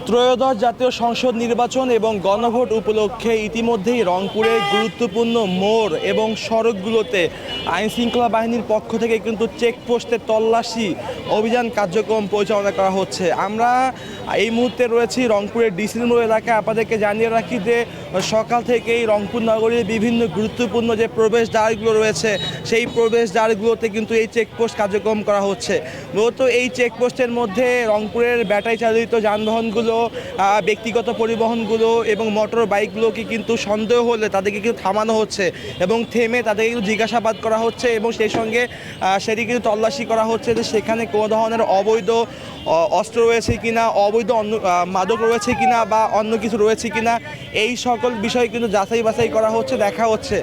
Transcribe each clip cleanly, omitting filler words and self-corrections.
ত্রয়োদশ জাতীয় সংসদ নির্বাচন এবং গণভোট উপলক্ষে ইতিমধ্যেই রংপুরের গুরুত্বপূর্ণ মোড় এবং সড়কগুলোতে আইনশৃঙ্খলা বাহিনীর পক্ষ থেকে কিন্তু চেকপোস্টে তল্লাশি অভিযান কার্যক্রম পরিচালনা করা হচ্ছে। আমরা এই মুহূর্তে রয়েছি রংপুরের ডিসির মোড় এলাকায়। আপনাদেরকে জানিয়ে রাখি যে সকাল থেকেই রংপুর নগরীর বিভিন্ন গুরুত্বপূর্ণ যে প্রবেশদ্বারগুলো রয়েছে সেই প্রবেশদ্বারগুলোতে কিন্তু এই চেকপোস্ট কার্যক্রম করা হচ্ছে। মূলত এই চেকপোস্টের মধ্যে রংপুরের ব্যাটারি চালিত যানবাহনগুলো, ব্যক্তিগত পরিবহনগুলো এবং মোটর বাইকগুলোকে কিন্তু সন্দেহ হলে তাদেরকে কিন্তু থামানো হচ্ছে এবং থেমে তাদেরকে কিন্তু জিজ্ঞাসাবাদ করা হচ্ছে এবং সেই সঙ্গে সেটি কিন্তু তল্লাশি করা হচ্ছে যে সেখানে কোনো ধরনের অবৈধ অস্ত্র রয়েছে কিনা, অবৈধ অন্য মাদক রয়েছে কিনা বা অন্য কিছু রয়েছে কিনা, এই সকল বিষয় কিন্তু যাচাই বাছাই করা হচ্ছে, দেখা হচ্ছে।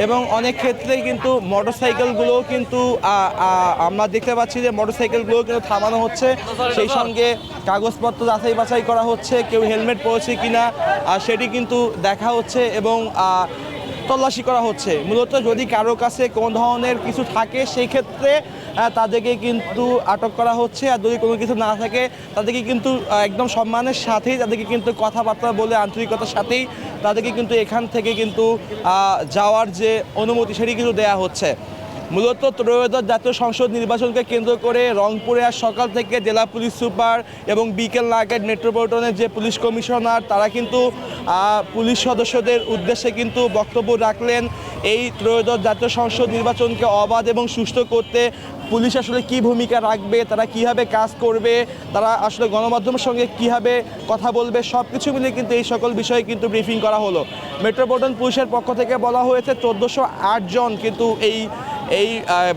এবং অনেক ক্ষেত্রেই কিন্তু মোটরসাইকেলগুলোও কিন্তু আমরা দেখতে পাচ্ছি যে মোটরসাইকেলগুলোও কিন্তু থামানো হচ্ছে, সেই সঙ্গে কাগজপত্র যাচাই বাছাই করা হচ্ছে, কেউ হেলমেট পরেছে কিনা সেটি কিন্তু দেখা হচ্ছে এবং তল্লাশি করা হচ্ছে। মূলত যদি কারো কাছে কোনো ধরনের কিছু থাকে সেই ক্ষেত্রে তাদেরকে কিন্তু আটক করা হচ্ছে, আর যদি কোনো কিছু না থাকে তাদেরকে কিন্তু একদম সম্মানের সাথেই তাদেরকে কিন্তু কথাবার্তা বলে আন্তরিকতার সাথেই তাদেরকে কিন্তু এখান থেকে কিন্তু যাওয়ার যে অনুমতি সেটি কিন্তু দেয়া হচ্ছে। মূলত ত্রয়োদশ জাতীয় সংসদ নির্বাচনকে কেন্দ্র করে রংপুরে আজ সকাল থেকে জেলা পুলিশ সুপার এবং বিকেল নাগাদ মেট্রোপলিটনের যে পুলিশ কমিশনার তারা কিন্তু পুলিশ সদস্যদের উদ্দেশ্যে কিন্তু বক্তব্য রাখলেন। এই ত্রয়োদশ জাতীয় সংসদ নির্বাচনকে অবাধ এবং সুষ্ঠু করতে পুলিশ আসলে কী ভূমিকা রাখবে, তারা কীভাবে কাজ করবে, তারা আসলে গণমাধ্যমের সঙ্গে কীভাবে কথা বলবে, সব কিছু মিলে কিন্তু এই সকল বিষয়ে কিন্তু ব্রিফিং করা হলো। মেট্রোপলিটন পুলিশের পক্ষ থেকে বলা হয়েছে 1408 জন কিন্তু এই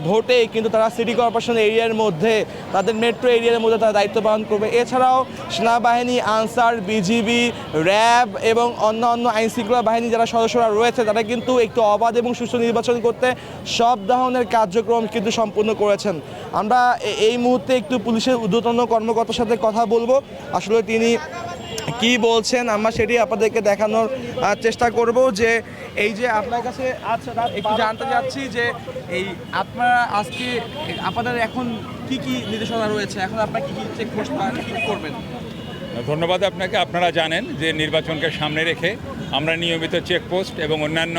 ভোটে কিন্তু তারা সিটি কর্পোরেশন এরিয়ার মধ্যে, তাদের মেট্রো এরিয়ার মধ্যে তারা দায়িত্ব পালন করবে। এছাড়াও সেনাবাহিনী, আনসার, বিজিবি, র্যাব এবং অন্যান্য আইনশৃঙ্খলা বাহিনী যারা সদস্যরা রয়েছে তারা কিন্তু একটু অবাধ এবং সুষ্ঠু নির্বাচন করতে সব ধরনের কার্যক্রম কিন্তু সম্পূর্ণ করেছেন। আমরা এই মুহূর্তে একটু পুলিশের ঊর্ধ্বতন কর্মকর্তার সাথে কথা বলবো, আসলে তিনি কি বলছেন আমরা সেটি আপনাদেরকে দেখানোর চেষ্টা করব। যে এই যে আপনার কাছে একটু জানতে চাচ্ছি যে এই আপনারা আজকে আপনাদের এখন কি কি নির্দেশনা রয়েছে, এখন আপনারা কি কি চেকপোস্ট করবেন? ধন্যবাদ আপনাকে। আপনারা জানেন যে নির্বাচনকে সামনে রেখে আমরা নিয়মিত চেকপোস্ট এবং অন্যান্য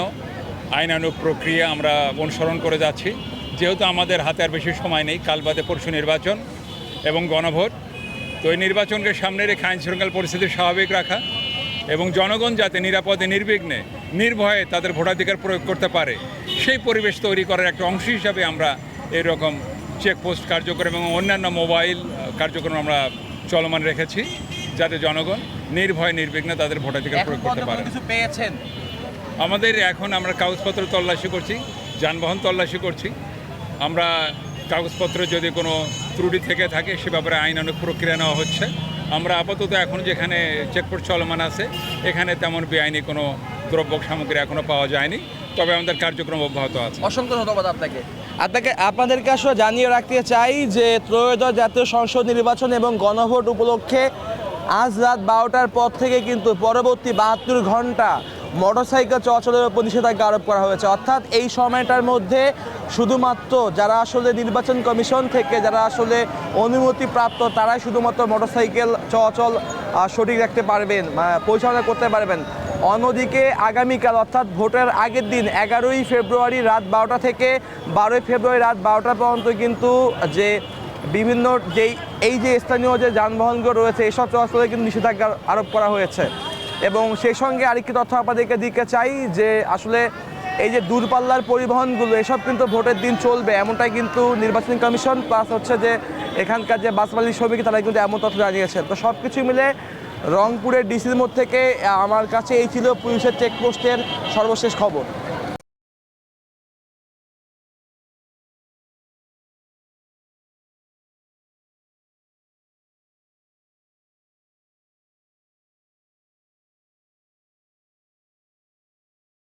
আইনানুগ প্রক্রিয়া আমরা অনুসরণ করে যাচ্ছি। যেহেতু আমাদের হাতে আর বেশি সময় নেই, কাল বাদে পরশু নির্বাচন এবং গণভোট, তো এই নির্বাচনকে সামনে রেখে আইন শৃঙ্খলা পরিস্থিতি স্বাভাবিক রাখা এবং জনগণ যাতে নিরাপদে নির্বিঘ্নে নির্ভয়ে তাদের ভোটাধিকার প্রয়োগ করতে পারে সেই পরিবেশ তৈরি করার একটা অংশ হিসাবে আমরা এরকম চেকপোস্ট কার্যক্রম এবং অন্যান্য মোবাইল কার্যক্রম আমরা চলমান রেখেছি, যাতে জনগণ নির্ভয়ে নির্বিঘ্নে তাদের ভোটাধিকার প্রয়োগ করতে পারে। আমাদের এখন আমরা কাগজপত্র তল্লাশি করছি, যানবাহন তল্লাশি করছি। আমরা কাগজপত্রে যদি কোনো ত্রুটি থেকে থাকে সে ব্যাপারে আইনানুগ প্রক্রিয়া নেওয়া হচ্ছে। আমরা আপাতত এখন যেখানে চেকপোস্ট চলমান আছে এখানে তেমন বেআইনি কোনো দ্রব্য সামগ্রী এখনও পাওয়া যায়নি, তবে আমাদের কার্যক্রম অব্যাহত আছে। অসংখ্য ধন্যবাদ আপনাদেরকে আসলে জানিয়ে রাখতে চাই যে ত্রয়োদশ জাতীয় সংসদ নির্বাচন এবং গণভোট উপলক্ষে আজ রাত 12টার পর থেকে কিন্তু পরবর্তী 72 ঘন্টা মোটরসাইকেল চলাচলের উপর নিষেধাজ্ঞা আরোপ করা হয়েছে। অর্থাৎ এই সময়টার মধ্যে শুধুমাত্র যারা আসলে নির্বাচন কমিশন থেকে যারা আসলে অনুমতিপ্রাপ্ত তারাই শুধুমাত্র মোটরসাইকেল চলাচল সঠিক রাখতে পারবেন, পরিচালনা করতে পারবেন। অন্যদিকে আগামীকাল অর্থাৎ ভোটের আগের দিন 11ই ফেব্রুয়ারি রাত 12টা থেকে 12ই ফেব্রুয়ারি রাত 12টা পর্যন্ত কিন্তু যে বিভিন্ন এই যে স্থানীয় যে যানবাহনগুলো রয়েছে এসব চলাচলে কিন্তু নিষেধাজ্ঞা আরোপ করা হয়েছে। এবং সেই সঙ্গে আরেকটি তথ্য আপনাদেরকে দিতে চাই যে আসলে এই যে দূরপাল্লার পরিবহনগুলো এসব কিন্তু ভোটের দিন চলবে এমনটাই কিন্তু নির্বাচন কমিশন প্লাস হচ্ছে যে এখানকার যে বাস মালিক শ্রমিক তারা কিন্তু এমন তথ্য জানিয়েছেন। তো সব কিছু মিলে রংপুরের ডিসির মোড় থেকে আমার কাছে এই ছিল পুলিশের চেকপোস্টের সর্বশেষ খবর।